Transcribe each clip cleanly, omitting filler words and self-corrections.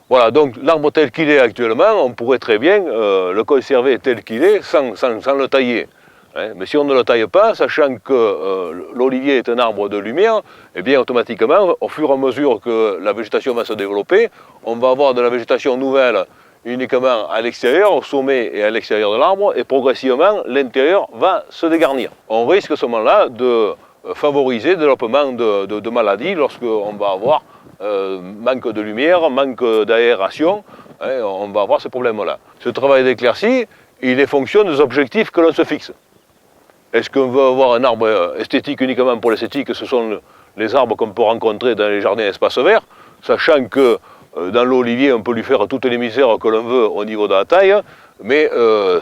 Voilà, donc l'arbre tel qu'il est actuellement, on pourrait très bien le conserver tel qu'il est sans le tailler. Hein. Mais si on ne le taille pas, sachant que l'olivier est un arbre de lumière, eh bien automatiquement, au fur et à mesure que la végétation va se développer, on va avoir de la végétation nouvelle uniquement à l'extérieur, au sommet et à l'extérieur de l'arbre, et progressivement, l'intérieur va se dégarnir. On risque à ce moment-là de favoriser le développement de maladies lorsqu'on va avoir manque de lumière, manque d'aération, hein, on va avoir ce problème-là. Ce travail d'éclaircie, il est fonction des objectifs que l'on se fixe. Est-ce qu'on veut avoir un arbre esthétique uniquement pour l'esthétique? Ce sont les arbres qu'on peut rencontrer dans les jardins espaces verts, sachant que dans l'olivier, on peut lui faire toutes les misères que l'on veut au niveau de la taille, mais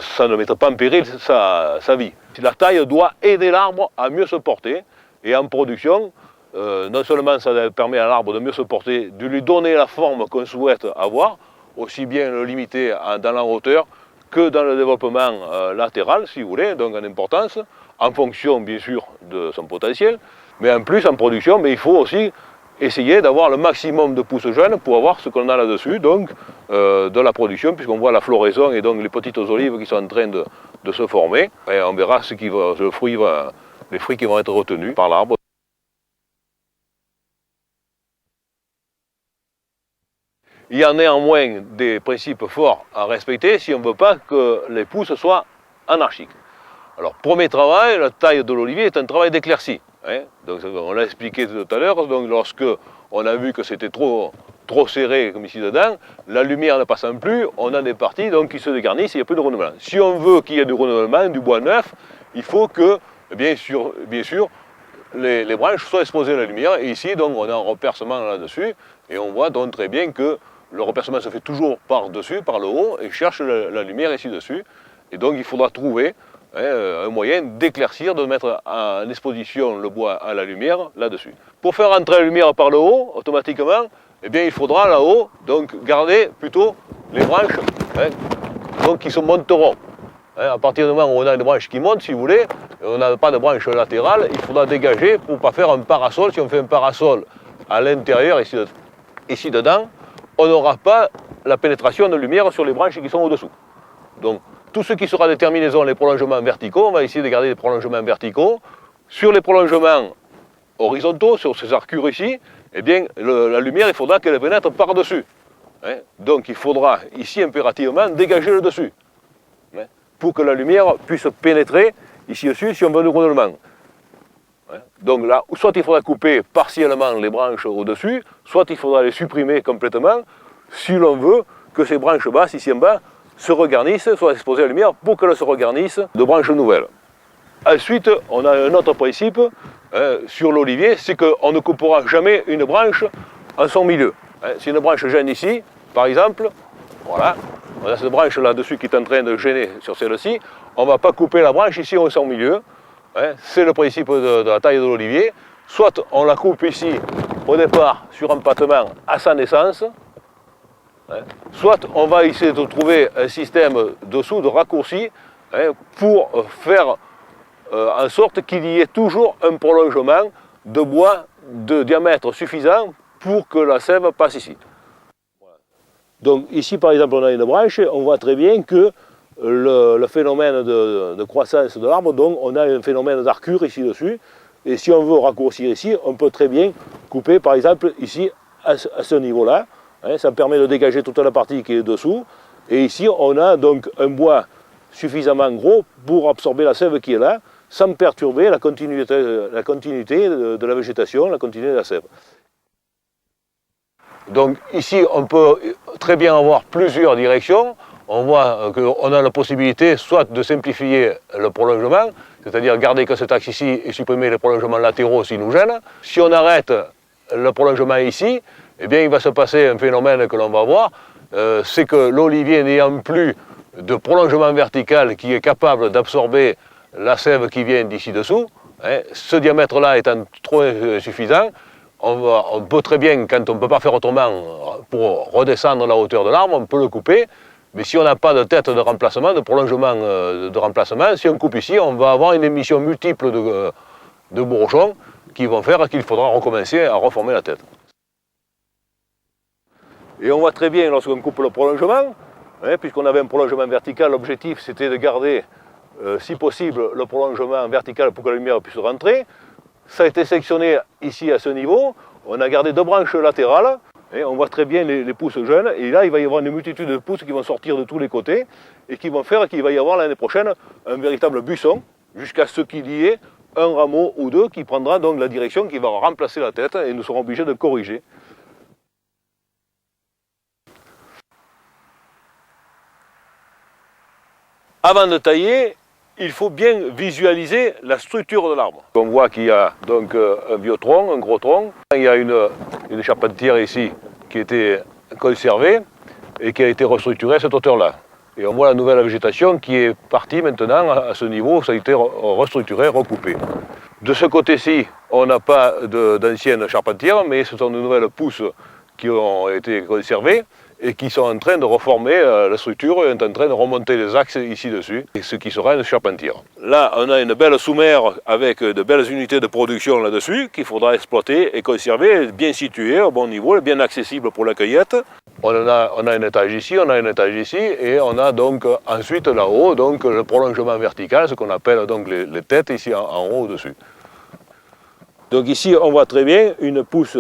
ça ne mettra pas en péril sa vie. La taille doit aider l'arbre à mieux se porter, et en production, non seulement ça permet à l'arbre de mieux se porter, de lui donner la forme qu'on souhaite avoir, aussi bien le limiter dans la hauteur que dans le développement latéral, si vous voulez, donc en importance, en fonction bien sûr de son potentiel, mais en plus en production, mais il faut aussi essayer d'avoir le maximum de pousses jeunes pour avoir ce qu'on a là-dessus, donc de la production, puisqu'on voit la floraison et donc les petites olives qui sont en train de se former, et on verra les fruits qui vont être retenus par l'arbre. Il y a néanmoins des principes forts à respecter si on ne veut pas que les pousses soient anarchiques. Alors, premier travail, la taille de l'olivier est un travail d'éclaircie. Hein. Donc, on l'a expliqué tout à l'heure, donc lorsque on a vu que c'était trop serré comme ici dedans, la lumière ne passant plus, on a des parties donc, qui se dégarnissent et il n'y a plus de renouvellement. Si on veut qu'il y ait du renouvellement, du bois neuf, il faut que, bien sûr, les branches soient exposées à la lumière. Et ici, donc, on a un repercement là-dessus, et on voit donc très bien que le repercement se fait toujours par-dessus, par le haut, et cherche la lumière ici-dessus. Et donc il faudra trouver un moyen d'éclaircir, de mettre en exposition le bois à la lumière là-dessus. Pour faire entrer la lumière par le haut, automatiquement, eh bien, il faudra là-haut donc garder plutôt les branches donc, qui se monteront. À partir du moment où on a des branches qui montent, si vous voulez, on n'a pas de branches latérales, il faudra dégager pour ne pas faire un parasol. Si on fait un parasol à l'intérieur, ici dedans, on n'aura pas la pénétration de lumière sur les branches qui sont au-dessous. Donc, tout ce qui sera des terminaisons, les prolongements verticaux, on va essayer de garder des prolongements verticaux. Sur les prolongements horizontaux, sur ces arcures ici, eh bien, la lumière, il faudra qu'elle pénètre par-dessus. Hein. Donc, il faudra ici impérativement dégager le dessus, hein, pour que la lumière puisse pénétrer ici-dessus si on veut du renouvellement. Donc là, soit il faudra couper partiellement les branches au-dessus, soit il faudra les supprimer complètement, si l'on veut que ces branches basses, ici en bas, se regarnissent, soient exposées à la lumière pour qu'elles se regarnissent de branches nouvelles. Ensuite, on a un autre principe sur l'olivier, c'est qu'on ne coupera jamais une branche en son milieu. Si une branche gêne ici, par exemple, voilà, on a cette branche là-dessus qui est en train de gêner sur celle-ci, on ne va pas couper la branche ici en son milieu. C'est le principe de la taille de l'olivier. Soit on la coupe ici, au départ, sur empattement à sa naissance, soit on va essayer de trouver un système dessous de raccourci pour faire en sorte qu'il y ait toujours un prolongement de bois de diamètre suffisant pour que la sève passe ici. Donc ici, par exemple, on a une branche, on voit très bien que le phénomène de croissance de l'arbre, donc on a un phénomène d'arcure ici dessus, et si on veut raccourcir ici, on peut très bien couper par exemple ici à ce niveau-là, ça permet de dégager toute la partie qui est dessous, et ici on a donc un bois suffisamment gros pour absorber la sève qui est là, sans perturber la continuité de la végétation, la continuité de la sève. Donc ici on peut très bien avoir plusieurs directions. On voit qu'on a la possibilité soit de simplifier le prolongement, c'est-à-dire garder que cet axe ici et supprimer les prolongements latéraux s'ils nous gênent. Si on arrête le prolongement ici, eh bien il va se passer un phénomène que l'on va voir, c'est que l'olivier n'ayant plus de prolongement vertical qui est capable d'absorber la sève qui vient d'ici dessous, ce diamètre-là étant trop insuffisant, on peut très bien, quand on ne peut pas faire autrement pour redescendre la hauteur de l'arbre, on peut le couper. Mais si on n'a pas de tête de remplacement, de prolongement de remplacement, si on coupe ici, on va avoir une émission multiple de bourgeons qui vont faire qu'il faudra recommencer à reformer la tête. Et on voit très bien lorsqu'on coupe le prolongement, hein, puisqu'on avait un prolongement vertical, l'objectif c'était de garder, si possible, le prolongement vertical pour que la lumière puisse rentrer. Ça a été sectionné ici à ce niveau, on a gardé 2 branches latérales, et on voit très bien les pousses jeunes, et là il va y avoir une multitude de pousses qui vont sortir de tous les côtés, et qui vont faire qu'il va y avoir l'année prochaine un véritable buisson, jusqu'à ce qu'il y ait un rameau ou 2 qui prendra donc la direction qui va remplacer la tête, et nous serons obligés de corriger. Avant de tailler, il faut bien visualiser la structure de l'arbre. On voit qu'il y a donc un vieux tronc, un gros tronc. Il y a une charpentière ici qui était conservée et qui a été restructurée à cette hauteur-là. Et on voit la nouvelle végétation qui est partie maintenant à ce niveau, ça a été restructuré, recoupé. De ce côté-ci, on n'a pas d'anciennes charpentières, mais ce sont de nouvelles pousses qui ont été conservées et qui sont en train de reformer la structure et sont en train de remonter les axes ici dessus, ce qui sera une charpentière. Là, on a une belle sous-mer avec de belles unités de production là-dessus qu'il faudra exploiter et conserver, bien situées au bon niveau, bien accessible pour la cueillette. On a un étage ici, on a un étage ici, et on a donc ensuite là-haut donc le prolongement vertical, ce qu'on appelle donc les têtes ici en haut au-dessus. Donc ici, on voit très bien une pousse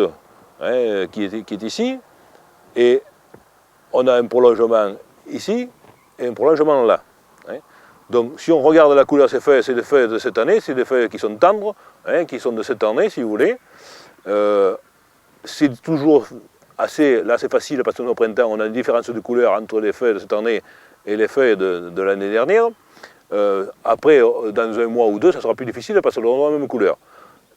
hein, qui est ici, et on a un prolongement ici et un prolongement là. Hein. Donc si on regarde la couleur de ces feuilles, c'est des feuilles de cette année, c'est des feuilles qui sont tendres, hein, qui sont de cette année si vous voulez. C'est toujours assez, là c'est facile parce qu'au printemps on a une différence de couleur entre les feuilles de cette année et les feuilles de l'année dernière. Après, dans un mois ou 2, ça sera plus difficile parce qu'on aura la même couleur.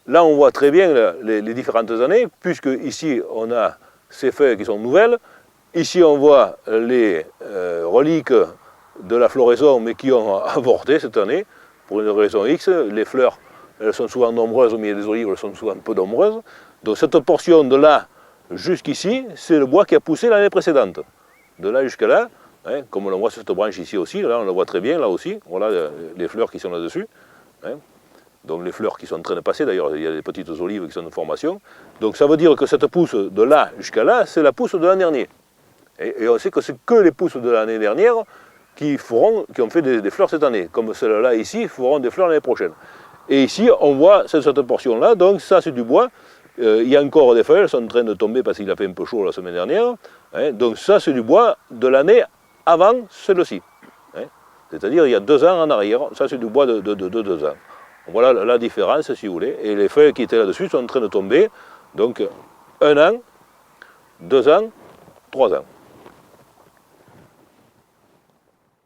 Là on voit très bien les différentes années, puisque ici on a ces feuilles qui sont nouvelles. Ici, on voit les reliques de la floraison, mais qui ont avorté cette année, pour une raison X. Les fleurs, elles sont souvent nombreuses, mais les olives, elles sont souvent peu nombreuses. Donc cette portion de là jusqu'ici, c'est le bois qui a poussé l'année précédente. De là jusqu'à là, hein, comme on le voit sur cette branche ici aussi, là on le voit très bien, là aussi. Voilà les fleurs qui sont là-dessus. Hein. Donc les fleurs qui sont en train de passer, d'ailleurs, il y a des petites olives qui sont en formation. Donc ça veut dire que cette pousse de là jusqu'à là, c'est la pousse de l'an dernier. Et on sait que c'est que les pousses de l'année dernière qui ont fait des fleurs cette année, comme celles-là ici feront des fleurs l'année prochaine. Et ici, on voit cette portion-là, donc ça c'est du bois. Il y a encore des feuilles, elles sont en train de tomber parce qu'il a fait un peu chaud la semaine dernière. Hein, donc ça c'est du bois de l'année avant celle-ci. Hein, c'est-à-dire il y a 2 ans en arrière, ça c'est du bois de 2 ans. Voilà la différence si vous voulez. Et les feuilles qui étaient là-dessus sont en train de tomber, donc 1 an, 2 ans, 3 ans.